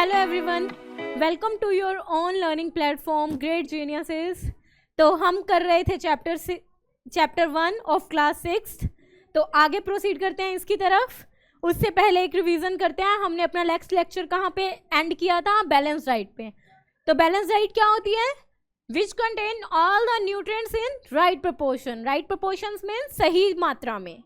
Hello everyone, welcome to your own learning platform great geniuses. तो हम कर रहे थे चैप्टर 1 ऑफ क्लास 6। तो आगे प्रोसीड करते हैं इसकी तरफ। उससे पहले एक रिवीजन करते हैं। हमने अपना नेक्स्ट लेक्चर कहाँ पे एंड किया था? बैलेंस डाइट पे। तो बैलेंस डाइट क्या होती है? Which contain all the nutrients in right proportion. Right proportions mean सही मात्रा में।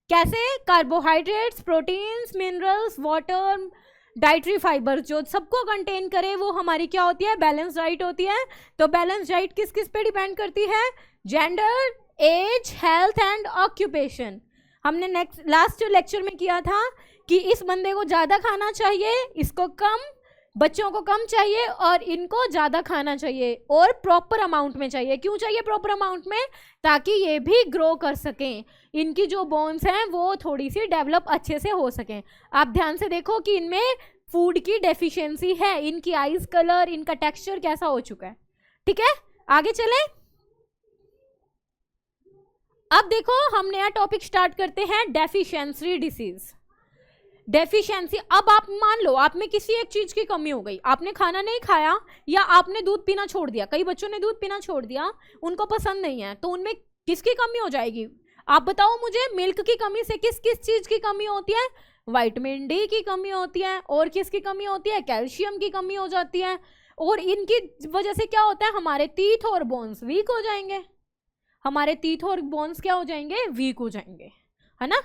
कैसे? Carbohydrates, proteins, minerals, water, dietary fibre जो सबको कंटेन करे वो हमारी क्या होती है? बैलेंस डाइट होती है। तो बैलेंस डाइट किस किस पे डिपेंड करती है? Gender, age, health and occupation. हमने लास्ट लेक्चर में किया था कि इस बंदे को ज़्यादा खाना चाहिए, इसको कम, बच्चों को कम चाहिए और इनको ज़्यादा खाना चाहिए और प्रॉपर अमाउंट में चाहिए। क्यों चाहिए प्रॉपर अमाउंट में? ताकि ये भी ग्रो कर सकें, इनकी जो बोन्स हैं वो थोड़ी सी डेवलप अच्छे से हो सकें। आप ध्यान से देखो कि इनमें फूड की डेफिशिएंसी है। इनकी आइज कलर, इनका टेक्सचर कैसा हो चुका है। ठीक है, आगे चलें। अब देखो हम नया टॉपिक स्टार्ट करते हैं, डेफिशिएंसी डिसीज। डेफिशिएंसी, अब आप मान लो आप में किसी एक चीज की कमी हो गई, आपने खाना नहीं खाया या आपने दूध पीना छोड़ दिया। कई बच्चों ने दूध पीना छोड़ दिया, उनको पसंद नहीं है, तो उनमें किसकी कमी हो जाएगी? आप बताओ मुझे। मिल्क की कमी से किस किस चीज की कमी होती है? विटामिन डी की कमी होती है। और किसकी कमी होती है? कैल्शियम की कमी हो जाती है। और इनकी वजह से क्या होता है? हमारे टीथ और बोन्स वीक हो जाएंगे। हमारे टीथ और बोन्स क्या हो जाएंगे? वीक हो जाएंगे, है ना।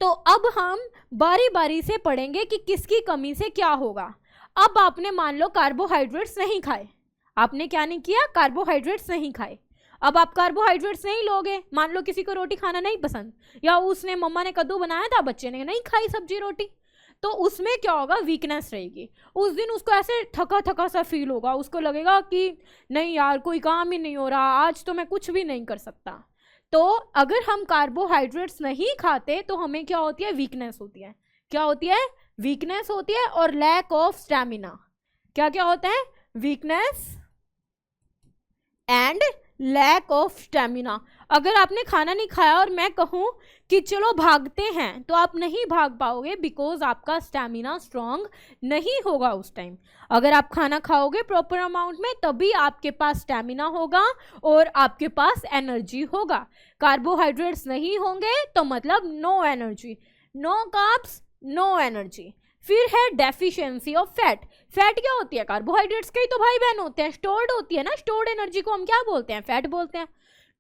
तो अब हम बारी बारी से पढ़ेंगे कि किसकी कमी से क्या होगा। अब आपने मान लो कार्बोहाइड्रेट्स नहीं खाए। आपने क्या नहीं किया? कार्बोहाइड्रेट्स नहीं खाए। अब आप कार्बोहाइड्रेट्स नहीं लोगे। मान लो किसी को रोटी खाना नहीं पसंद, या उसने, मम्मा ने कद्दू बनाया था, बच्चे ने नहीं खाई सब्जी रोटी, तो उसमें क्या होगा? वीकनेस रहेगी। उस दिन उसको ऐसे थका थका सा फील होगा। उसको लगेगा कि नहीं यार, कोई काम ही नहीं हो रहा, आज तो मैं कुछ भी नहीं कर सकता। तो अगर हम कार्बोहाइड्रेट्स नहीं खाते तो हमें क्या होती है? वीकनेस होती है। क्या होती है? वीकनेस होती है और लैक ऑफ स्टैमिना। क्या क्या होता है? Weakness and lack of stamina. अगर आपने खाना नहीं खाया और मैं कहूँ कि चलो भागते हैं, तो आप नहीं भाग पाओगे, बिकॉज आपका स्टैमिना स्ट्रॉन्ग नहीं होगा उस टाइम। अगर आप खाना खाओगे प्रॉपर अमाउंट में, तभी आपके पास स्टैमिना होगा और आपके पास एनर्जी होगा। कार्बोहाइड्रेट्स नहीं होंगे तो मतलब no energy, no carbs, no energy. फिर है डेफिशिएंसी ऑफ फैट। फैट क्या होती है? कार्बोहाइड्रेट्स के ही तो भाई बहन होते हैं, स्टोर्ड होती है ना। स्टोर्ड एनर्जी को हम क्या बोलते हैं? फैट बोलते हैं।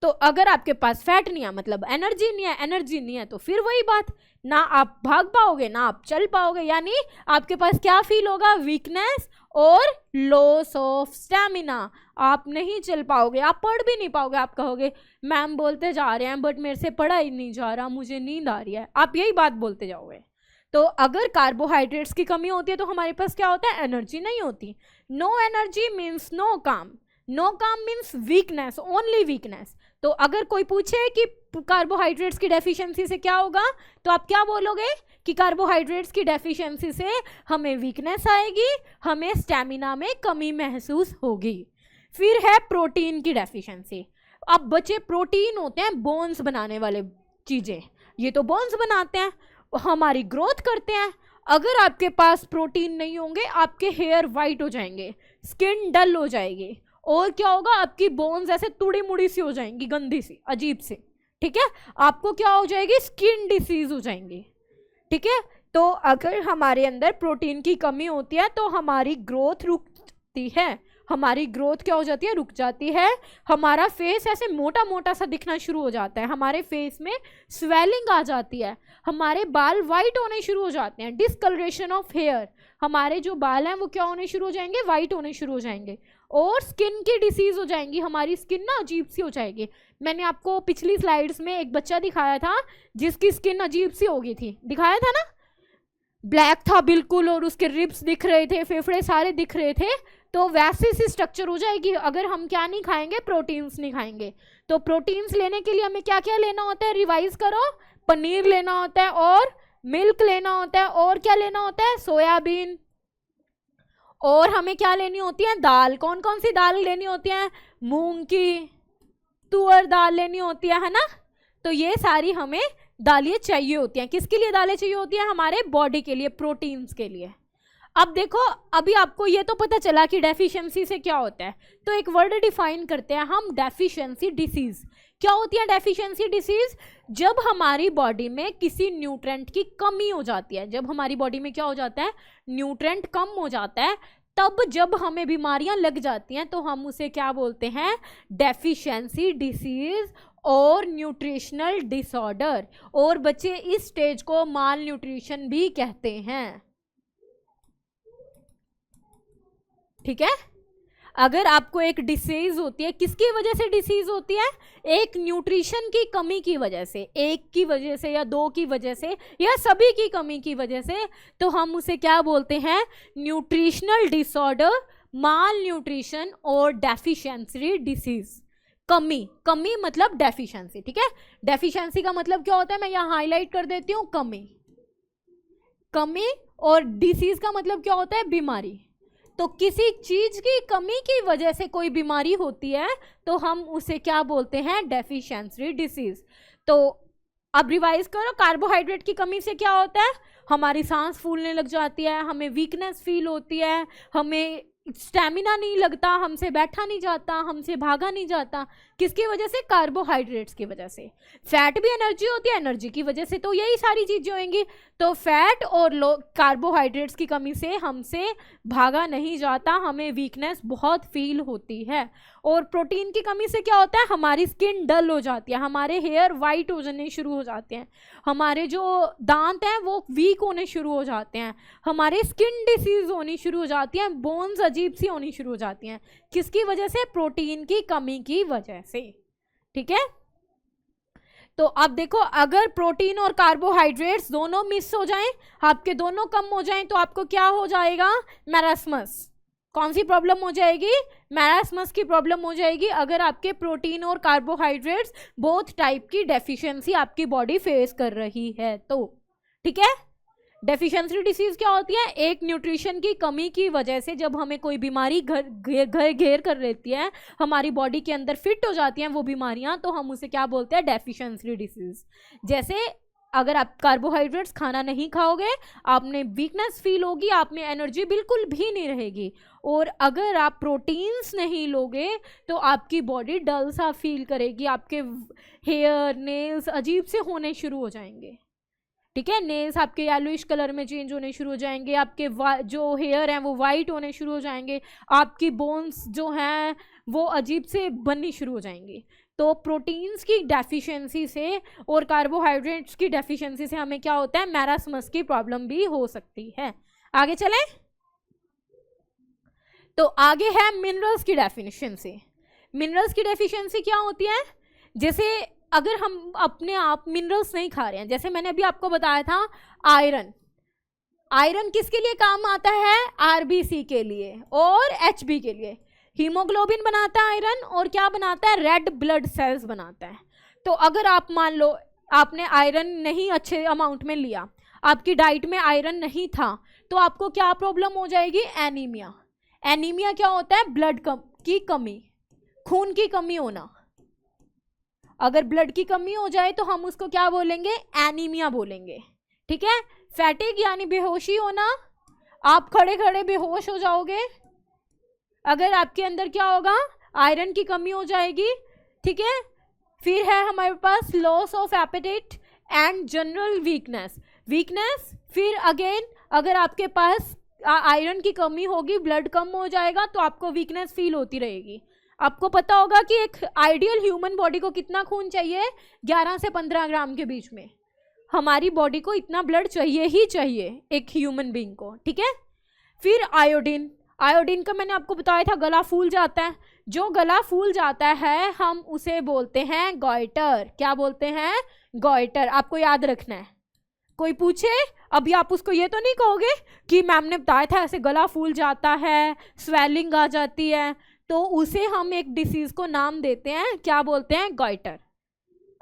तो अगर आपके पास फैट नहीं है मतलब एनर्जी नहीं है, एनर्जी नहीं है तो फिर वही बात, ना आप भाग पाओगे ना आप चल पाओगे। यानी आपके पास क्या फील होगा? वीकनेस और लॉस ऑफ स्टैमिना। आप नहीं चल पाओगे, आप पढ़ भी नहीं पाओगे। आप कहोगे मैम बोलते जा रहे हैं बट मेरे से पढ़ा ही नहीं जा रहा, मुझे नींद आ रही है। आप यही बात बोलते जाओगे। तो अगर कार्बोहाइड्रेट्स की कमी होती है तो हमारे पास क्या होता है? एनर्जी नहीं होती। नो एनर्जी मीन्स नो काम। नो काम मीन्स वीकनेस, ओनली वीकनेस। तो अगर कोई पूछे कि कार्बोहाइड्रेट्स की डेफिशिएंसी से क्या होगा, तो आप क्या बोलोगे? कि कार्बोहाइड्रेट्स की डेफिशिएंसी से हमें वीकनेस आएगी, हमें स्टैमिना में कमी महसूस होगी। फिर है प्रोटीन की डेफिशिएंसी। अब बच्चे, प्रोटीन होते हैं बोन्स बनाने वाले चीज़ें। ये तो बोन्स बनाते हैं, हमारी ग्रोथ करते हैं। अगर आपके पास प्रोटीन नहीं होंगे, आपके हेयर वाइट हो जाएंगे, स्किन डल हो जाएगी, और क्या होगा? आपकी बोन्स ऐसे तुड़ी मुड़ी सी हो जाएंगी, गंदी सी, अजीब सी। ठीक है, आपको क्या हो जाएगी? स्किन डिसीज हो जाएंगी। ठीक है, तो अगर हमारे अंदर प्रोटीन की कमी होती है तो हमारी ग्रोथ रुकती है। हमारी ग्रोथ क्या हो जाती है? रुक जाती है। हमारा फेस ऐसे मोटा मोटा सा दिखना शुरू हो जाता है, हमारे फेस में स्वेलिंग आ जाती है, हमारे बाल वाइट होने शुरू हो जाते हैं, डिसकलरेशन ऑफ हेयर। हमारे जो बाल हैं वो क्या होने शुरू हो जाएंगे? वाइट होने शुरू हो जाएंगे। और स्किन की डिसीज हो जाएंगी, हमारी स्किन ना अजीब सी हो जाएगी। मैंने आपको पिछली स्लाइड्स में एक बच्चा दिखाया था जिसकी स्किन अजीब सी हो गई थी, दिखाया था ना? ब्लैक था बिल्कुल और उसके रिब्स दिख रहे थे, फेफड़े सारे दिख रहे थे। तो वैसे सी स्ट्रक्चर हो जाएगी अगर हम क्या नहीं खाएंगे? प्रोटीन्स नहीं खाएंगे। तो प्रोटीन्स लेने के लिए हमें क्या क्या लेना होता है? रिवाइज करो। पनीर लेना होता है और मिल्क लेना होता है, और क्या लेना होता है? सोयाबीन। और हमें क्या लेनी होती है? दाल। कौन कौन सी दाल लेनी होती है? मूंग की, तुअर दाल लेनी होती है ना। तो ये सारी हमें दालें चाहिए होती हैं। किसके लिए दालें चाहिए होती हैं? हमारे बॉडी के लिए, प्रोटीन्स के लिए। अब देखो, अभी आपको ये तो पता चला कि डेफिशिएंसी से क्या होता है, तो एक वर्ड डिफाइन करते हैं हम, डेफिशिएंसी डिसीज। क्या होती है डेफिशिएंसी डिसीज? जब हमारी बॉडी में किसी न्यूट्रेंट की कमी हो जाती है, जब हमारी बॉडी में क्या हो जाता है, न्यूट्रेंट कम हो जाता है, तब जब हमें बीमारियां लग जाती हैं तो हम उसे क्या बोलते हैं, डेफिशिएंसी डिसीज और न्यूट्रिशनल डिसऑर्डर। और बच्चे इस स्टेज को माल न्यूट्रिशन भी कहते हैं। ठीक है, अगर आपको एक डिसीज होती है, किसकी वजह से डिसीज होती है, एक न्यूट्रिशन की कमी की वजह से, एक की वजह से या दो की वजह से या सभी की कमी की वजह से, तो हम उसे क्या बोलते हैं, न्यूट्रिशनल डिसऑर्डर, माल न्यूट्रिशन और डेफिशिएंसी डिसीज। कमी, कमी मतलब डेफिशिएंसी। ठीक है, डेफिशिएंसी का मतलब क्या होता है, मैं यहाँ हाईलाइट कर देती हूँ, कमी, कमी, और डिसीज का मतलब क्या होता है, बीमारी। तो किसी चीज की कमी की वजह से कोई बीमारी होती है तो हम उसे क्या बोलते हैं, डेफिशिएंसी डिसीज। तो अब रिवाइज करो, कार्बोहाइड्रेट की कमी से क्या होता है, हमारी सांस फूलने लग जाती है, हमें वीकनेस फील होती है, हमें स्टैमिना नहीं लगता, हमसे बैठा नहीं जाता, हमसे भागा नहीं जाता। किसकी वजह से, कार्बोहाइड्रेट्स की वजह से। फैट भी एनर्जी होती है, एनर्जी की वजह से तो यही सारी चीजें होंगी। तो फैट और लो कार्बोहाइड्रेट्स की कमी से हमसे भागा नहीं जाता, हमें वीकनेस बहुत फील होती है। और प्रोटीन की कमी से क्या होता है, हमारी स्किन डल हो जाती है, हमारे हेयर वाइट हो जाने शुरू हो जाते हैं, हमारे जो दांत हैं वो वीक होने शुरू हो जाते हैं, हमारे स्किन डिसीज होनी शुरू हो जाती हैं, बोन्स अजीब सी होनी शुरू हो जाती हैं। किसकी वजह से, प्रोटीन की कमी की वजह से। ठीक है, तो अब देखो, अगर प्रोटीन और कार्बोहाइड्रेट्स दोनों मिस हो जाएं, आपके दोनों कम हो जाएं, तो आपको क्या हो जाएगा, मैरास्मस। कौन सी प्रॉब्लम हो जाएगी, मैरास्मस की प्रॉब्लम हो जाएगी, अगर आपके प्रोटीन और कार्बोहाइड्रेट्स बोथ टाइप की डेफिशिएंसी आपकी बॉडी फेस कर रही है तो। ठीक है, डेफिशिएंसी डिसीज क्या होती है, एक न्यूट्रिशन की कमी की वजह से जब हमें कोई बीमारी घेर कर लेती है, हमारी बॉडी के अंदर फिट हो जाती हैं वो बीमारियां, तो हम उसे क्या बोलते हैं, डेफिशिएंसी डिसीज। जैसे अगर आप कार्बोहाइड्रेट्स खाना नहीं खाओगे, आपने वीकनेस फील होगी, आप में एनर्जी बिल्कुल भी नहीं रहेगी। और अगर आप प्रोटीन्स नहीं लोगे तो आपकी बॉडी डल सा फील करेगी, आपके हेयर नेल्स अजीब से होने शुरू हो जाएंगे। ठीक है, नेल्स आपके येलोइश कलर में चेंज होने शुरू हो जाएंगे, आपके जो हेयर हैं वो वाइट होने शुरू हो जाएंगे, आपकी बोन्स जो हैं वो अजीब से बननी शुरू हो जाएंगी। तो प्रोटीन्स की डेफिशिएंसी से और कार्बोहाइड्रेट्स की डेफिशिएंसी से हमें क्या होता है, मैरास्मस की प्रॉब्लम भी हो सकती है। आगे चलें, तो आगे है मिनरल्स की डेफिशिएंसी। मिनरल्स की डेफिशिएंसी क्या होती है, जैसे अगर हम अपने आप मिनरल्स नहीं खा रहे हैं, जैसे मैंने अभी आपको बताया था आयरन, आयरन किसके लिए काम आता है, आरबीसी के लिए और एचबी के लिए। हीमोग्लोबिन बनाता है आयरन, और क्या बनाता है, रेड ब्लड सेल्स बनाता है। तो अगर आप मान लो आपने आयरन नहीं अच्छे अमाउंट में लिया, आपकी डाइट में आयरन नहीं था, तो आपको क्या प्रॉब्लम हो जाएगी, एनीमिया। एनीमिया क्या होता है, ब्लड की कमी, खून की कमी होना। अगर ब्लड की कमी हो जाए तो हम उसको क्या बोलेंगे, एनीमिया बोलेंगे। ठीक है, फैटिग यानी बेहोशी होना, आप खड़े खड़े बेहोश हो जाओगे अगर आपके अंदर क्या होगा, आयरन की कमी हो जाएगी। ठीक है, फिर है हमारे पास loss of appetite and general weakness. Weakness, फिर अगेन अगर आपके पास आयरन की कमी होगी, ब्लड कम हो जाएगा तो आपको वीकनेस फील होती रहेगी। आपको पता होगा कि एक आइडियल ह्यूमन बॉडी को कितना खून चाहिए, 11 से 15 ग्राम के बीच में। हमारी बॉडी को इतना ब्लड चाहिए ही चाहिए एक ह्यूमन बीइंग को। ठीक है, फिर आयोडीन, आयोडीन का मैंने आपको बताया था गला फूल जाता है। जो गला फूल जाता है हम उसे बोलते हैं गॉइटर। क्या बोलते हैं, गॉइटर। आपको याद रखना है, कोई पूछे अभी आप उसको ये तो नहीं कहोगे कि मैम ने बताया था ऐसे गला फूल जाता है, स्वेलिंग आ जाती है, तो उसे हम एक डिसीज को नाम देते हैं, क्या बोलते हैं, गॉइटर।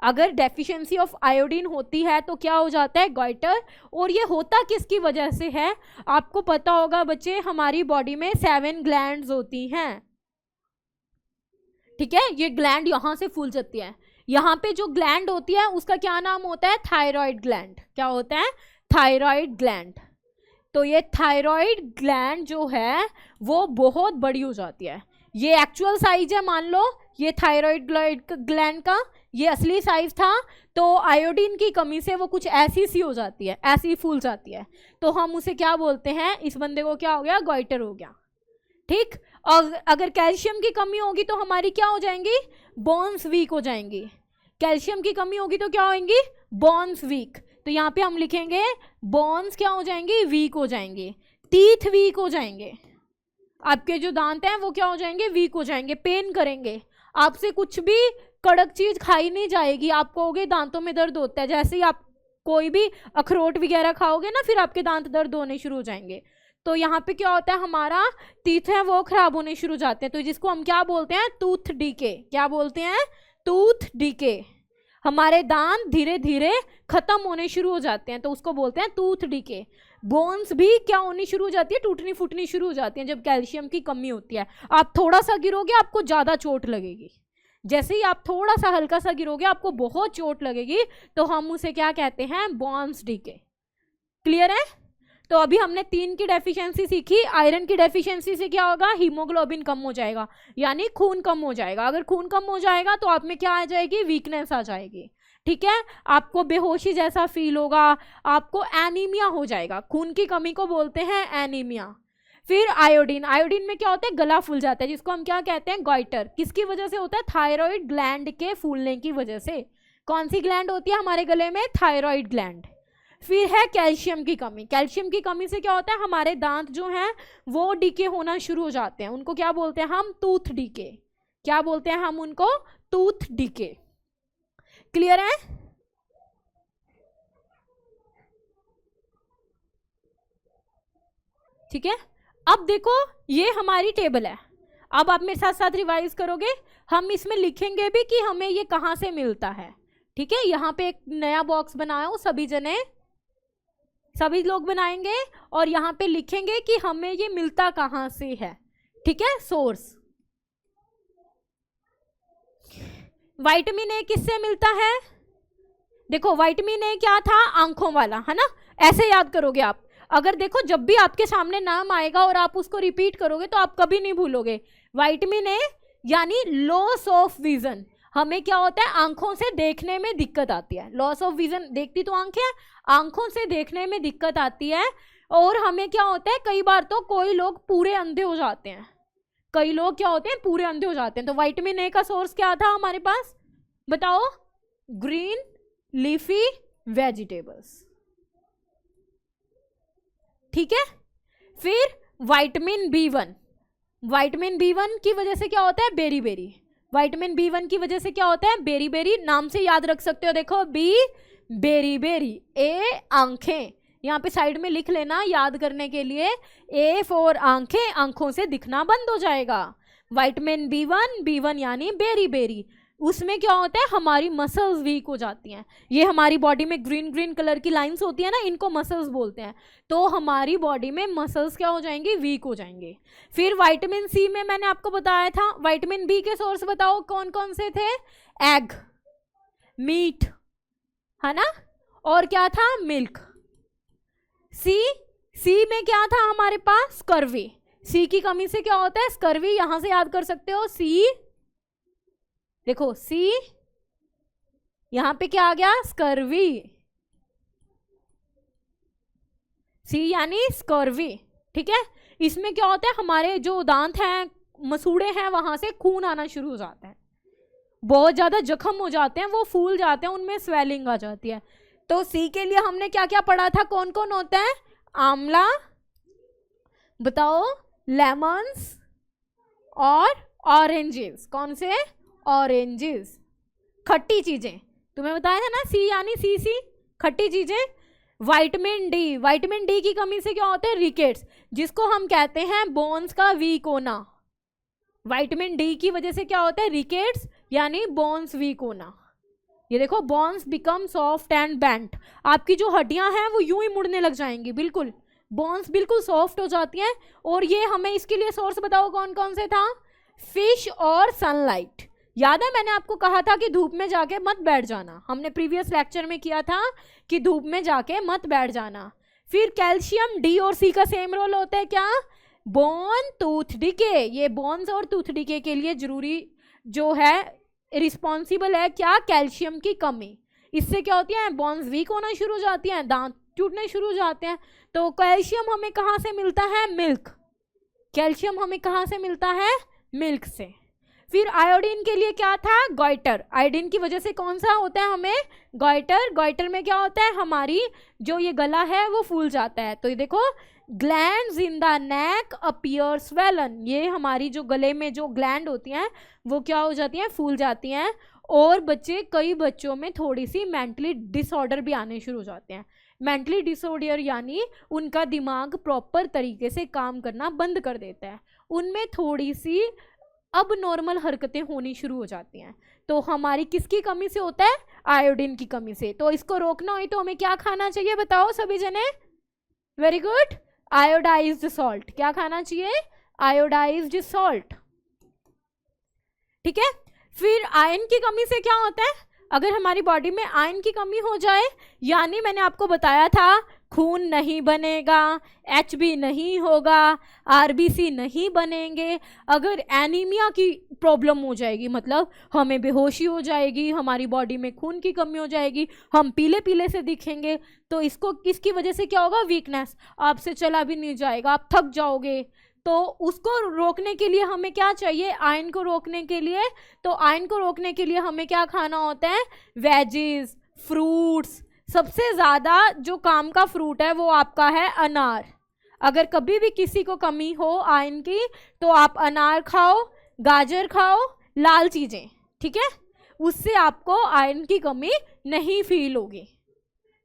अगर डेफिशिएंसी ऑफ आयोडीन होती है तो क्या हो जाता है, गॉइटर। और ये होता किसकी वजह से है, आपको पता होगा बच्चे, हमारी बॉडी में 7 ग्लैंड्स होती हैं। ठीक है, ये ग्लैंड यहाँ से फूल जाती है, यहाँ पे जो ग्लैंड होती है उसका क्या नाम होता है, थायराइड ग्लैंड। क्या होता है, थायराइड ग्लैंड। तो ये थायराइड ग्लैंड जो है वो बहुत बड़ी हो जाती है। ये एक्चुअल साइज है, मान लो ये थायराइड ग्लैंड का ये असली साइज था, तो आयोडीन की कमी से वो कुछ ऐसी सी हो जाती है, ऐसी फूल जाती है, तो हम उसे क्या बोलते हैं, इस बंदे को क्या हो गया, गॉइटर हो गया। ठीक। और अगर कैल्शियम की कमी होगी तो हमारी क्या हो जाएंगी, बोन्स वीक हो जाएंगी। कैल्शियम की कमी होगी तो क्या होंगी, बोन्स वीक। तो यहाँ पे हम लिखेंगे बोन्स क्या हो जाएंगे, वीक हो जाएंगे। टीथ वीक हो जाएंगे, आपके जो दांत हैं वो क्या हो जाएंगे, वीक हो जाएंगे, पेन करेंगे। आपसे कुछ भी कड़क चीज खाई नहीं जाएगी, आप कहोगे दांतों में दर्द होता है। जैसे ही आप कोई भी अखरोट वगैरह खाओगे ना, फिर आपके दांत दर्द होने शुरू हो जाएंगे। तो यहाँ पे क्या होता है, हमारा टीथ है वो खराब होने शुरू हो जाते हैं, तो जिसको हम क्या बोलते हैं, टूथ डीके। क्या बोलते हैं, टूथ डीके। हमारे दांत धीरे धीरे खत्म होने शुरू हो जाते हैं, तो उसको बोलते हैं टूथ डीके। बोन्स भी क्या होनी शुरू हो जाती है, टूटनी फूटनी शुरू हो जाती हैं जब कैल्शियम की कमी होती है। आप थोड़ा सा गिरोगे आपको ज्यादा चोट लगेगी, जैसे ही आप थोड़ा सा हल्का सा गिरोगे आपको बहुत चोट लगेगी, तो हम उसे क्या कहते हैं, बोन्स डीके। क्लियर है। तो अभी हमने 3 की डेफिशिएंसी सीखी। आयरन की डेफिशिएंसी से क्या होगा, हीमोग्लोबिन कम हो जाएगा, यानी खून कम हो जाएगा। अगर खून कम हो जाएगा तो आप में क्या आ जाएगी, वीकनेस आ जाएगी। ठीक है, आपको बेहोशी जैसा फील होगा, आपको एनीमिया हो जाएगा। खून की कमी को बोलते हैं एनीमिया। फिर आयोडीन, आयोडीन में क्या होता है, गला फूल जाता है, जिसको हम क्या कहते हैं, गॉइटर। किसकी वजह से होता है, थायराइड ग्लैंड के फूलने की वजह से। कौन सी ग्लैंड होती है हमारे गले में, थायराइड ग्लैंड। फिर है कैल्शियम की कमी। कैल्शियम की कमी से क्या होता है, हमारे दांत जो हैं वो डीके होना शुरू हो जाते हैं, उनको क्या बोलते हैं हम, टूथ डीके। क्या बोलते हैं हम उनको, टूथ डीके। क्लियर है। ठीक है, अब देखो ये हमारी टेबल है। अब आप मेरे साथ साथ रिवाइज करोगे, हम इसमें लिखेंगे भी कि हमें ये कहाँ से मिलता है। ठीक है, यहाँ पे एक नया बॉक्स बनाया हूं, सभी लोग बनाएंगे और यहाँ पे लिखेंगे कि हमें ये मिलता कहाँ से है। ठीक है, सोर्स। विटामिन ए किससे मिलता है, देखो विटामिन ए क्या था, आंखों वाला, है ना। ऐसे याद करोगे आप। अगर देखो जब भी आपके सामने नाम आएगा और आप उसको रिपीट करोगे तो आप कभी नहीं भूलोगे। विटामिन ए यानी लॉस ऑफ विजन। हमें क्या होता है, आंखों से देखने में दिक्कत आती है। लॉस ऑफ विजन, देखती तो आंखें, आंखों से देखने में दिक्कत आती है। और हमें क्या होता है, कई बार तो कोई लोग पूरे अंधे हो जाते हैं, कई लोग क्या होते हैं, पूरे अंधे हो जाते हैं। तो विटामिन ए का सोर्स क्या था हमारे पास, बताओ, ग्रीन लीफी वेजिटेबल्स। ठीक है। फिर विटामिन बी1, विटामिन बी1 की वजह से क्या होता है, बेरी बेरी। विटामिन बी1 की वजह से क्या होता है, बेरी बेरी। नाम से याद रख सकते हो, देखो बी बेरी बेरी, ए आंखें, यहाँ पे साइड में लिख लेना याद करने के लिए, ए फॉर आंखें, आंखों से दिखना बंद हो जाएगा। विटामिन बी1 यानी बेरी बेरी। उसमें क्या होता है, हमारी मसल्स वीक हो जाती हैं। ये हमारी बॉडी में ग्रीन ग्रीन कलर की लाइंस होती है ना, इनको मसल्स बोलते हैं। तो हमारी बॉडी में मसल्स क्या हो जाएंगी, वीक हो जाएंगे। फिर विटामिन सी में मैंने आपको बताया था। विटामिन बी के सोर्स बताओ कौन कौन से थे, एग, मीट, है ना, और क्या था, मिल्क। सी में क्या था हमारे पास, स्कर्वी। सी की कमी से क्या होता है, स्कर्वी। यहां से याद कर सकते हो, सी, देखो सी, यहां पे क्या आ गया, स्कर्वी। सी यानी स्कर्वी। ठीक है, इसमें क्या होता है, हमारे जो दांत हैं, मसूड़े हैं, वहां से खून आना शुरू हो जाता है, बहुत ज्यादा जख्म हो जाते हैं, वो फूल जाते हैं, उनमें स्वेलिंग आ जाती है। तो सी के लिए हमने क्या क्या पढ़ा था, कौन कौन होता है, आंवला, बताओ, लेमन्स और ऑरेंजेस। कौन से, ऑरेंजेस, खट्टी चीजें। तुम्हें बताया था ना, सी यानी सी, खट्टी चीजें। विटामिन डी की कमी से क्या होता है, रिकेट्स, जिसको हम कहते हैं बोन्स का वीक होना। विटामिन डी की वजह से क्या होता है, रिकेट्स यानी बोन्स वीक होना। ये देखो, bones become soft and bent. आपकी जो हड्डियां हैं वो यूं ही मुड़ने लग जाएंगी, बिल्कुल बोन्स बिल्कुल सॉफ्ट हो जाती हैं। और ये हमें इसके लिए सोर्स बताओ कौन कौन से था, फिश और सनलाइट। याद है मैंने आपको कहा था कि धूप में जाके मत बैठ जाना, हमने प्रीवियस लेक्चर में किया था कि धूप में जाके मत बैठ जाना। फिर कैल्शियम, डी और सी का सेम रोल होता है क्या, बोन टूथ डिके। ये बोन्स और टूथ डिके के लिए जरूरी जो है रिस्पॉन्सिबल है क्या, कैल्शियम की कमी। इससे क्या होती है, बोन्स वीक होना शुरू हो जाती हैं, दांत टूटने शुरू हो जाते हैं। तो कैल्शियम हमें कहाँ से मिलता है, मिल्क। कैल्शियम हमें कहाँ से मिलता है, मिल्क से। फिर आयोडीन के लिए क्या था, गॉइटर। आयोडीन की वजह से कौन सा होता है हमें, गॉइटर। गॉइटर में क्या होता है, हमारी जो ये गला है वो फूल जाता है। तो ये देखो, glands in the neck appear swollen. ये हमारी जो गले में जो ग्लैंड होती हैं वो क्या हो जाती हैं, फूल जाती हैं। और बच्चे, कई बच्चों में थोड़ी सी मेंटली डिसऑर्डर भी आने शुरू हो जाते हैं। मेंटली डिसऑर्डर यानी उनका दिमाग प्रॉपर तरीके से काम करना बंद कर देता है, उनमें थोड़ी सी अब नॉर्मल हरकतें होनी शुरू हो जाती हैं। तो हमारी किसकी कमी से होता है, आयोडीन की कमी से। तो इसको रोकना हो तो हमें क्या खाना चाहिए, बताओ सभी जने, वेरी गुड, आयोडाइज्ड सॉल्ट। क्या खाना चाहिए, आयोडाइज्ड सॉल्ट, ठीक है। फिर आयरन की कमी से क्या होता है, अगर हमारी बॉडी में आयरन की कमी हो जाए, यानी मैंने आपको बताया था खून नहीं बनेगा, HB नहीं होगा, RBC नहीं बनेंगे। अगर एनीमिया की प्रॉब्लम हो जाएगी, मतलब हमें बेहोशी हो जाएगी, हमारी बॉडी में खून की कमी हो जाएगी, हम पीले पीले से दिखेंगे। तो इसको किसकी वजह से क्या होगा, वीकनेस, आपसे चला भी नहीं जाएगा, आप थक जाओगे। तो उसको रोकने के लिए हमें क्या चाहिए, आयरन को रोकने के लिए। तो आयरन को रोकने के लिए हमें क्या खाना होता है, वेजिस, फ्रूट्स। सबसे ज़्यादा जो काम का फ्रूट है वो आपका है अनार। अगर कभी भी किसी को कमी हो आयरन की तो आप अनार खाओ, गाजर खाओ, लाल चीज़ें, ठीक है, उससे आपको आयरन की कमी नहीं फील होगी,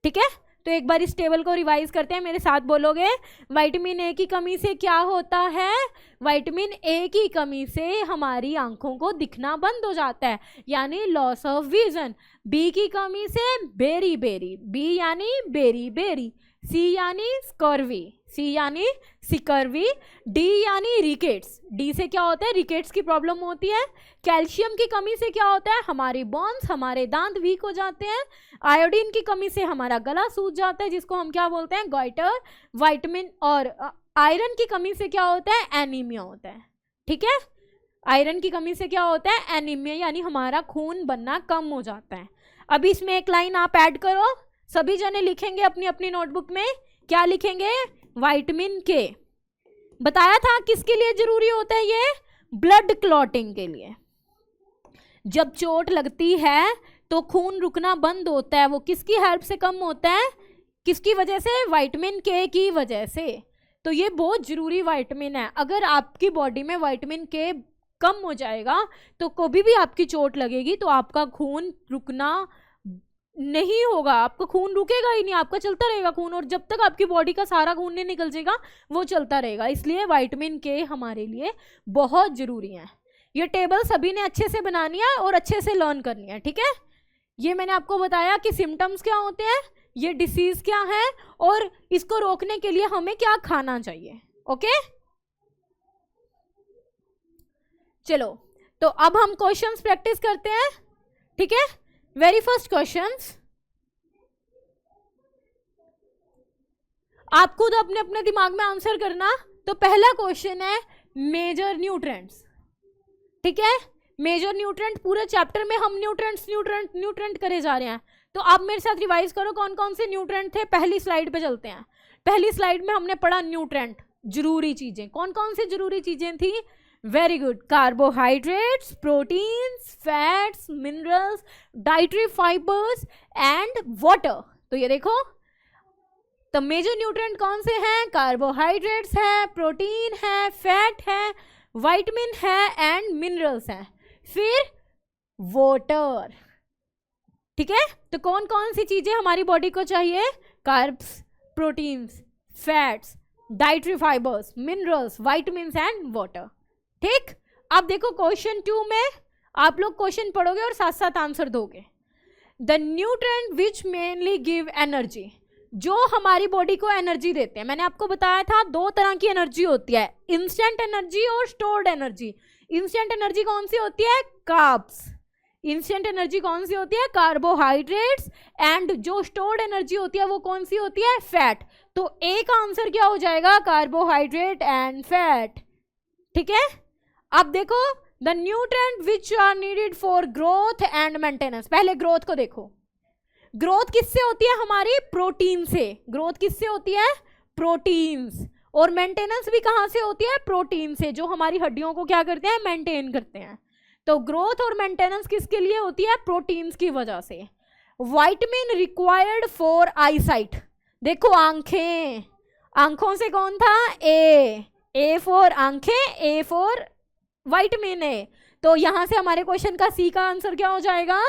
ठीक है। तो एक बार इस टेबल को रिवाइज करते हैं, मेरे साथ बोलोगे। विटामिन ए की कमी से क्या होता है, विटामिन ए की कमी से हमारी आंखों को दिखना बंद हो जाता है, यानी लॉस ऑफ विजन। बी की कमी से बेरी बेरी, बी यानी बेरी बेरी। सी यानी स्कर्वी, सी यानी सिकर्वी। डी यानी रिकेट्स, डी से क्या होता है, रिकेट्स की प्रॉब्लम होती है। कैल्शियम की कमी से क्या होता है, हमारी बोन्स, हमारे दांत वीक हो जाते हैं। आयोडीन की कमी से हमारा गला सूज जाता है, जिसको हम क्या बोलते हैं, गॉइटर। विटामिन और आयरन की कमी से क्या होता है, एनीमिया होता है, ठीक है। आयरन की कमी से क्या होता है, एनीमिया, यानी हमारा खून बनना कम हो जाता है। अभी इसमें एक लाइन आप ऐड करो, सभी जने लिखेंगे अपनी अपनी नोटबुक में, क्या लिखेंगे, विटामिन के। बताया था किसके लिए जरूरी होता है ये, ब्लड क्लॉटिंग के लिए। जब चोट लगती है तो खून रुकना बंद होता है, वो किसकी हेल्प से कम होता है, किसकी वजह से, विटामिन के की वजह से। तो ये बहुत जरूरी विटामिन है। अगर आपकी बॉडी में विटामिन के कम हो जाएगा तो कभी भी आपकी चोट लगेगी तो आपका खून रुकना नहीं होगा, आपका खून रुकेगा ही नहीं, आपका चलता रहेगा खून, और जब तक आपकी बॉडी का सारा खून नहीं निकल जाएगा वो चलता रहेगा। इसलिए विटामिन के हमारे लिए बहुत जरूरी है। ये टेबल सभी ने अच्छे से बनानी है और अच्छे से लर्न करनी है, ठीक है। ये मैंने आपको बताया कि सिम्टम्स क्या होते हैं, ये डिसीज क्या है, और इसको रोकने के लिए हमें क्या खाना चाहिए, ओके। चलो, तो अब हम क्वेश्चंस प्रैक्टिस करते हैं, ठीक है। वेरी फर्स्ट क्वेश्चंस, आप खुद अपने अपने दिमाग में आंसर करना। तो पहला क्वेश्चन है मेजर न्यूट्रेंट्स, ठीक है। मेजर न्यूट्रेंट, पूरे चैप्टर में हम न्यूट्रेंट्स न्यूट्रेंट न्यूट्रेंट करे जा रहे हैं। तो आप मेरे साथ रिवाइज करो कौन कौन से न्यूट्रेंट थे। पहली स्लाइड पे चलते हैं। पहली स्लाइड में हमने पढ़ा न्यूट्रेंट, जरूरी चीजें, कौन कौन सी जरूरी चीजें थी, very good, carbohydrates, proteins, fats, minerals, dietary fibres and water. तो ये देखो, तो मेजर न्यूट्रिएंट कौन से हैं, कार्बोहाइड्रेट्स है, प्रोटीन है, फैट है, विटामिन है एंड मिनरल्स हैं। फिर वाटर, ठीक है। तो कौन कौन सी चीजें हमारी बॉडी को चाहिए, carbs, proteins, fats, dietary fibres, minerals, vitamins and water, ठीक। अब देखो क्वेश्चन 2 में आप लोग क्वेश्चन पढ़ोगे और साथ साथ आंसर दोगे। The nutrient which mainly give energy, जो हमारी बॉडी को एनर्जी देते हैं। मैंने आपको बताया था 2 तरह की एनर्जी होती है, इंस्टेंट एनर्जी और स्टोर्ड एनर्जी। इंस्टेंट एनर्जी कौन सी होती है, कार्ब्स, इंस्टेंट एनर्जी कौन सी होती है? कार्बोहाइड्रेट्स। एंड जो स्टोर्ड एनर्जी होती है वो कौन सी होती है? फैट। तो ए का आंसर क्या हो जाएगा? Carbohydrate and fat. ठीक है, अब देखो the nutrient which are needed for growth and maintenance. पहले ग्रोथ को देखो, ग्रोथ किससे होती है? हमारी प्रोटीन से। ग्रोथ किससे होती है? प्रोटीन्स। और मेंटेनेंस भी कहां से होती है? प्रोटीन से, जो हमारी हड्डियों को क्या करते हैं? मेंटेन करते हैं। तो ग्रोथ और मेंटेनेंस किसके लिए होती है? प्रोटीन्स की वजह से। विटामिन रिक्वायर्ड फॉर आईसाइट, देखो आंखें, आंखों से कौन था? ए फॉर आंखें, ए फॉर विटामिन ए। तो यहां से हमारे क्वेश्चन का सी का आंसर क्या हो जाएगा?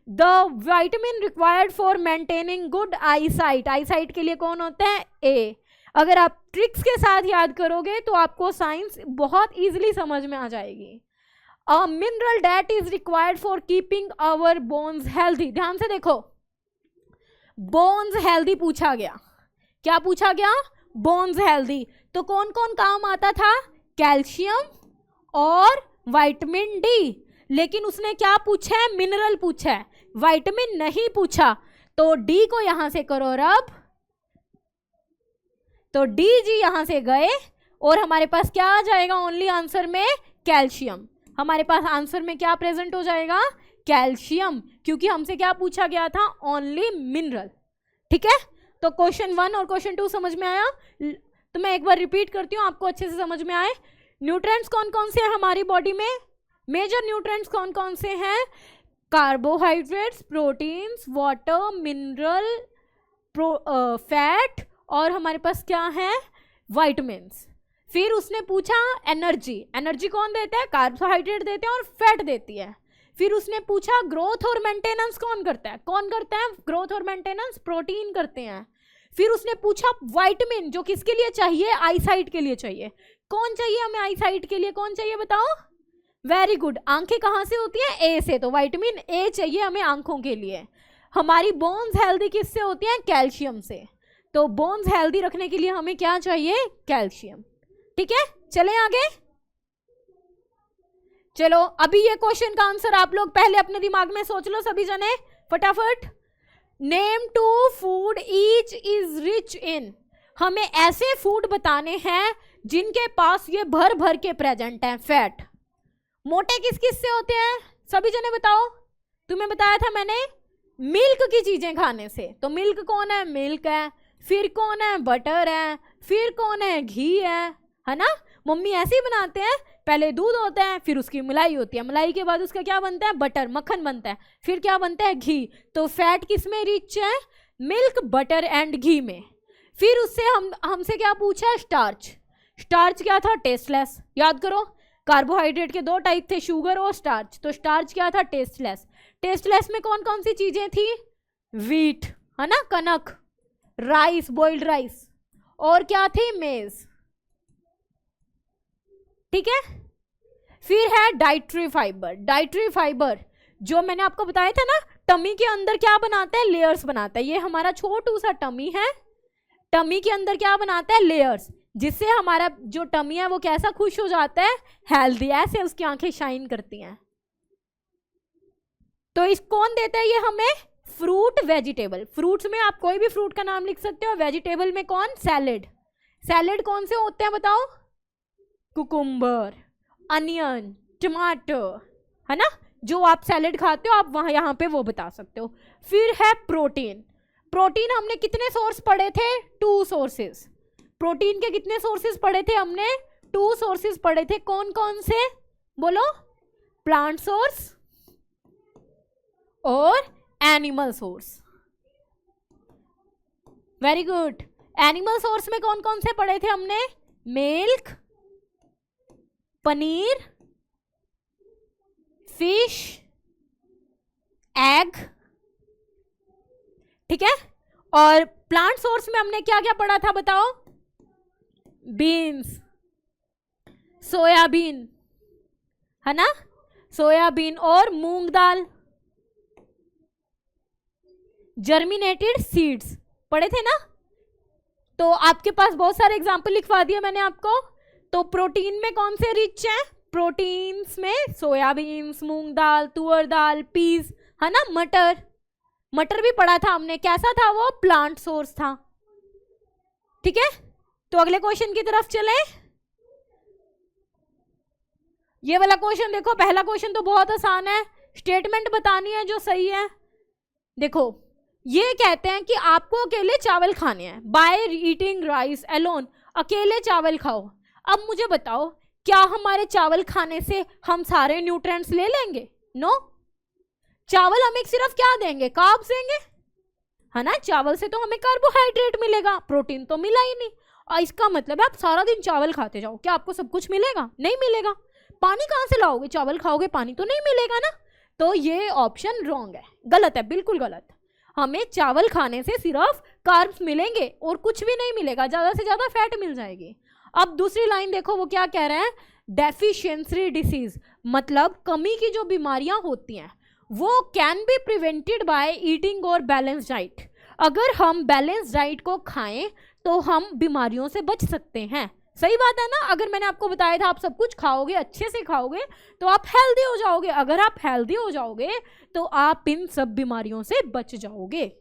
The vitamin required for maintaining good eyesight. Eyesight के लिए कौन होता है? ए। अगर आप ट्रिक्स के साथ याद करोगे तो आपको साइंस बहुत इजीली समझ में आ जाएगी। A mineral that is required for keeping our bones healthy. ध्यान से देखो, बोन्स हेल्दी पूछा गया। क्या पूछा गया? Bones healthy. तो कौन कौन काम आता था? कैल्शियम और विटामिन डी। लेकिन उसने क्या पूछा है? मिनरल पूछा है, विटामिन नहीं पूछा। तो डी को यहां से करो रब, तो डी जी यहां से गए और हमारे पास क्या आ जाएगा? ओनली आंसर में कैल्शियम। हमारे पास आंसर में क्या प्रेजेंट हो जाएगा? कैल्शियम, क्योंकि हमसे क्या पूछा गया था? Only mineral. ठीक है, तो क्वेश्चन 1 और क्वेश्चन 2 समझ में आया? तो मैं एक बार रिपीट करती हूँ, आपको अच्छे से समझ में आए। न्यूट्रिएंट्स कौन कौन से हैं हमारी बॉडी में? मेजर न्यूट्रिएंट्स कौन कौन से हैं? Carbohydrates, proteins, water, mineral, fat, और हमारे पास क्या है? विटामिन्स। फिर उसने पूछा एनर्जी, एनर्जी कौन देता है? कार्बोहाइड्रेट देते हैं और फैट देती है। फिर उसने पूछा ग्रोथ और मेंटेनेंस कौन करता है? कौन करता है ग्रोथ और मेंटेनेंस? प्रोटीन करते हैं। फिर उसने पूछा विटामिन, जो किसके लिए चाहिए? आईसाइट के लिए चाहिए। कौन चाहिए हमें आईसाइट के लिए? कौन चाहिए बताओ? Very good. आंखें कहाँ से होती हैं? ए से, तो विटामिन ए चाहिए हमें आंखों के लिए। हमारी बोन्स हेल्दी किससे होती हैं? कैल्शियम से। तो बोन्स हेल्दी रखने के लिए हमें क्या चाहिए? कैल्शियम। ठीक है, चलें आगे। चलो अभी ये क्वेश्चन का आंसर आप लोग पहले अपने दिमाग में सोच लो सभी जने फटाफट। Name 2 food each is rich in. हमें ऐसे फूड बताने हैं जिनके पास ये भर भर के प्रेजेंट है फैट। मोटे किस किस से होते हैं? सभी जने बताओ। तुम्हें बताया था मैंने, मिल्क की चीजें खाने से। तो मिल्क कौन है? मिल्क है। फिर कौन है? बटर है। फिर कौन है? घी है ना? मम्मी ऐसे ही बनाते हैं, पहले दूध होता है, फिर उसकी मलाई होती है, मलाई के बाद उसका क्या बनता है? बटर, मक्खन बनता है, फिर क्या बनता है? घी। तो फैट किस में रिच है? मिल्क, बटर एंड घी में। फिर उससे हमसे क्या पूछा? स्टार्च। स्टार्च क्या था? टेस्टलेस। याद करो, कार्बोहाइड्रेट के 2 टाइप थे, शुगर और स्टार्च। तो स्टार्च क्या था? टेस्टलेस। टेस्टलेस में कौन कौन सी चीजें थी? व्हीट, है ना, कनक, राइस, बॉइल्ड राइस, और क्या थी? मेज। ठीक है, फिर है डाइटरी फाइबर। डाइटरी फाइबर जो मैंने आपको बताया था ना, टमी के अंदर क्या बनाता है? लेयर्स बनाता है। ये हमारा छोटू सा टमी है, टमी के अंदर क्या बनाता है? लेयर्स, जिससे हमारा जो टमी है वो कैसा खुश हो जाता है? हेल्दी, ऐसे उसकी आंखें शाइन करती हैं। तो इस कौन देता है ये हमें? Fruit, vegetable. फ्रूट्स में आप कोई भी फ्रूट का नाम लिख सकते हो। वेजिटेबल में कौन? सैलेड। सैलेड कौन से होते हैं बताओ? कुकुम्बर, अनियन, टमाटर, है ना, जो आप सैलेड खाते हो आप वहां यहाँ पे वो बता सकते हो। फिर है प्रोटीन। प्रोटीन हमने कितने सोर्स पढ़े थे? 2 सोर्सेस। प्रोटीन के कितने सोर्सेस पढ़े थे हमने? 2 सोर्सेस पढ़े थे। कौन कौन से? बोलो। प्लांट सोर्स और animal source. Very good. Animal source में कौन कौन से पढ़े थे हमने? Milk, paneer, fish, egg. ठीक है, और प्लांट सोर्स में हमने क्या क्या पढ़ा था बताओ? बीन्स, सोयाबीन, है ना, सोयाबीन और मूंग दाल, जर्मिनेटेड सीड्स पढ़े थे ना। तो आपके पास बहुत सारे एग्जाम्पल लिखवा दिए मैंने आपको। तो प्रोटीन में कौन से रिच हैं? प्रोटीन्स में सोयाबीन्स, मूंग दाल, तुअर दाल, पीस, है ना, मटर, मटर भी पढ़ा था हमने, कैसा था वो, प्लांट सोर्स था। ठीक है, तो अगले क्वेश्चन की तरफ चले। ये वाला क्वेश्चन देखो, पहला क्वेश्चन तो बहुत आसान है, स्टेटमेंट बतानी है जो सही है। देखो ये कहते हैं कि आपको अकेले चावल खाने हैं, बाय ईटिंग राइस अलोन, अकेले चावल खाओ। अब मुझे बताओ क्या हमारे चावल खाने से हम सारे न्यूट्रिएंट्स ले लेंगे? नो। चावल हमें सिर्फ क्या देंगे, कार्ब्स देंगे, है ना, चावल से तो हमें कार्बोहाइड्रेट मिलेगा, प्रोटीन तो मिला ही नहीं। और इसका मतलब है आप सारा दिन चावल खाते जाओ, क्या आपको सब कुछ मिलेगा? नहीं मिलेगा। पानी कहाँ से लाओगे, चावल खाओगे पानी तो नहीं मिलेगा ना। तो ये ऑप्शन रॉन्ग है, गलत है, बिल्कुल गलत। हमें चावल खाने से सिर्फ कार्ब्स मिलेंगे और कुछ भी नहीं मिलेगा, ज्यादा से ज्यादा फैट मिल जाएगी। अब दूसरी लाइन देखो, वो क्या कह रहे हैं, डेफिशिएंसी डिसीज, मतलब कमी की जो बीमारियां होती हैं वो can be prevented by eating और बैलेंस डाइट। अगर हम बैलेंस डाइट को खाएं तो हम बीमारियों से बच सकते हैं। सही बात है ना, अगर मैंने आपको बताया था आप सब कुछ खाओगे, अच्छे से खाओगे तो आप हेल्दी हो जाओगे। अगर आप हेल्दी हो जाओगे तो आप इन सब बीमारियों से बच जाओगे।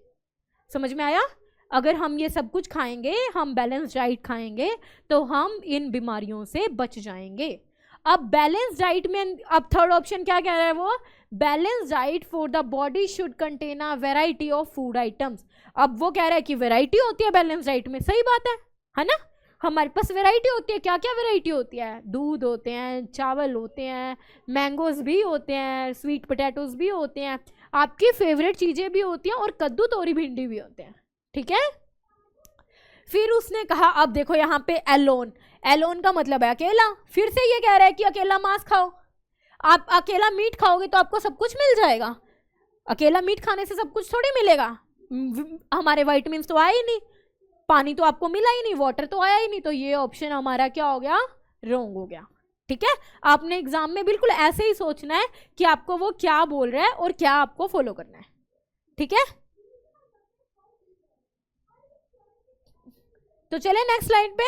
समझ में आया? अगर हम ये सब कुछ खाएंगे, हम बैलेंस डाइट खाएंगे तो हम इन बीमारियों से बच जाएंगे। अब बैलेंस डाइट में अब थर्ड ऑप्शन क्या कह रहा है वो, balance diet for the body should contain a variety of food items. अब वो कह रहा है कि वैरायटी होती है बैलेंस डाइट में। सही बात है ना, हमारे पास वैरायटी होती है। क्या क्या वैरायटी होती है, दूध होते हैं, चावल होते हैं, मैंगोज भी होते हैं, स्वीट पोटैटोज भी होते हैं, आपकी फेवरेट चीज़ें भी होती हैं, और कद्दू, तोरी, भिंडी भी होते हैं। ठीक है, फिर उसने कहा, अब देखो यहाँ पे एलोन, एलोन का मतलब है अकेला। फिर से ये कह रहा है कि अकेला मांस खाओ। आप अकेला मीट खाओगे तो आपको सब कुछ मिल जाएगा, अकेला मीट खाने से सब कुछ थोड़ी मिलेगा। हमारे वाइटमिन्स तो आए ही नहीं, पानी तो आपको मिला ही नहीं, वाटर तो आया ही नहीं। तो ये ऑप्शन हमारा क्या हो गया, रॉन्ग हो गया। ठीक है, आपने एग्जाम में बिल्कुल ऐसे ही सोचना है कि आपको वो क्या बोल रहा है और क्या आपको फॉलो करना है। ठीक है, तो चले नेक्स्ट स्लाइड पे।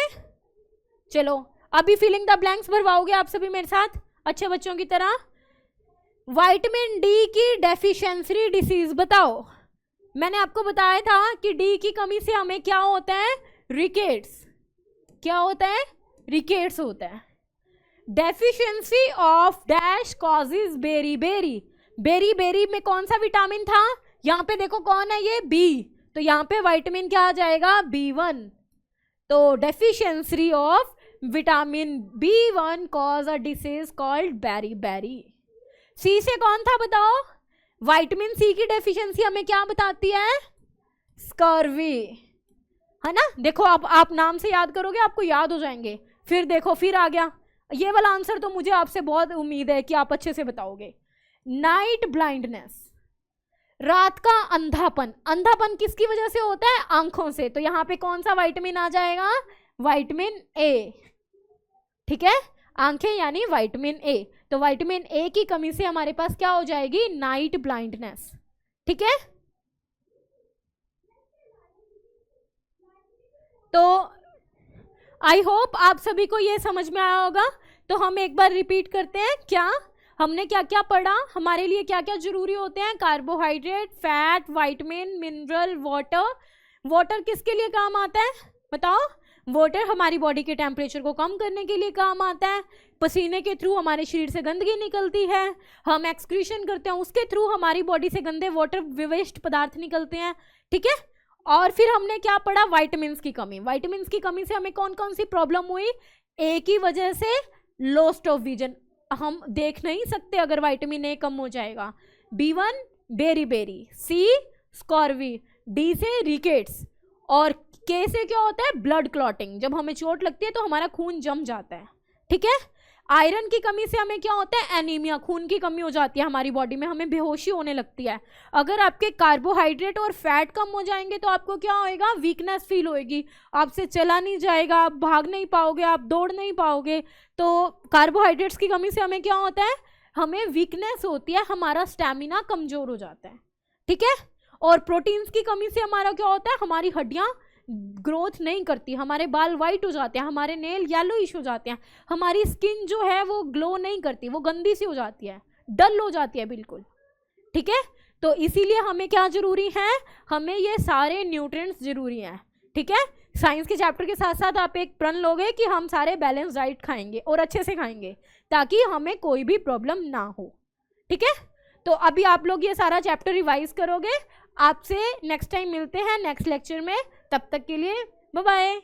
चलो अभी फिलिंग द ब्लैंक्स भरवाओगे आप सभी मेरे साथ अच्छे बच्चों की तरह। विटामिन डी की डेफिशिएंसी डिसीज बताओ। मैंने आपको बताया था कि डी की कमी से हमें क्या होता है, रिकेट्स। क्या होता है, रिकेट्स होता है। Deficiency of dash causes berry berry. Berry berry में कौन सा विटामिन था, यहाँ पे देखो कौन है ये, बी, तो यहाँ पे विटामिन क्या आ जाएगा, B1। तो deficiency of vitamin B1 cause a disease called beri beri. C से कौन था बताओ, विटामिन सी की डेफिशिएंसी हमें क्या बताती है, स्कर्वी, है ना। देखो आप नाम से याद करोगे आपको याद हो जाएंगे। फिर देखो फिर आ गया ये वाला आंसर, तो मुझे आपसे बहुत उम्मीद है कि आप अच्छे से बताओगे। नाइट ब्लाइंडनेस, रात का अंधापन। अंधापन किसकी वजह से होता है, आंखों से। तो यहाँ पे कौन सा विटामिन आ जाएगा, विटामिन ए। ठीक है, आंखें यानी विटामिन ए। तो विटामिन ए की कमी से हमारे पास क्या हो जाएगी, नाइट ब्लाइंडनेस। ठीक है, तो आई होप आप सभी को ये समझ में आया होगा। तो हम एक बार रिपीट करते हैं, क्या हमने क्या क्या पढ़ा, हमारे लिए क्या क्या जरूरी होते हैं, carbohydrate, fat, vitamin, mineral, water. Water किसके लिए काम आता है बताओ, वाटर हमारी बॉडी के टेम्परेचर को कम करने के लिए काम आता है। पसीने के थ्रू हमारे शरीर से गंदगी निकलती है, हम एक्सक्रीशन करते हैं, उसके थ्रू हमारी बॉडी से गंदे वाटर वेस्ट पदार्थ निकलते हैं। ठीक है, और फिर हमने क्या पढ़ा, विटामिन्स की कमी। विटामिन्स की कमी से हमें कौन कौन सी प्रॉब्लम हुई, ए की वजह से लॉस्ट ऑफ विजन, हम देख नहीं सकते अगर विटामिन ए कम हो जाएगा। B1 बेरी बेरी, सी स्कॉर्वी, डी से रिकेट्स, और के से क्या होता है, ब्लड क्लॉटिंग। जब हमें चोट लगती है तो हमारा खून जम जाता है। ठीक है, आयरन की कमी से हमें क्या होता है, एनीमिया, खून की कमी हो जाती है हमारी बॉडी में, हमें बेहोशी होने लगती है। अगर आपके कार्बोहाइड्रेट और फैट कम हो जाएंगे तो आपको क्या होएगा, वीकनेस फील होएगी, आपसे चला नहीं जाएगा, आप भाग नहीं पाओगे, आप दौड़ नहीं पाओगे। तो कार्बोहाइड्रेट्स की कमी से हमें क्या होता है, हमें वीकनेस होती है, हमारा स्टैमिना कमजोर हो जाता है। ठीक है, और प्रोटीन्स की कमी से हमारा क्या होता है, हमारी हड्डियां ग्रोथ नहीं करती, हमारे बाल वाइट हो जाते हैं, हमारे नेल येलोइश हो जाते हैं, हमारी स्किन जो है वो ग्लो नहीं करती, वो गंदी सी हो जाती है, डल हो जाती है बिल्कुल। ठीक है, तो इसीलिए हमें क्या जरूरी है, हमें ये सारे न्यूट्रिएंट्स जरूरी हैं। ठीक है, साइंस के चैप्टर के साथ साथ आप एक प्रण लोगे कि हम सारे बैलेंस डाइट खाएंगे और अच्छे से खाएंगे ताकि हमें कोई भी प्रॉब्लम ना हो। ठीक है, तो अभी आप लोग ये सारा चैप्टर रिवाइज करोगे। आपसे नेक्स्ट टाइम मिलते हैं नेक्स्ट लेक्चर में, तब तक के लिए बाय बाय।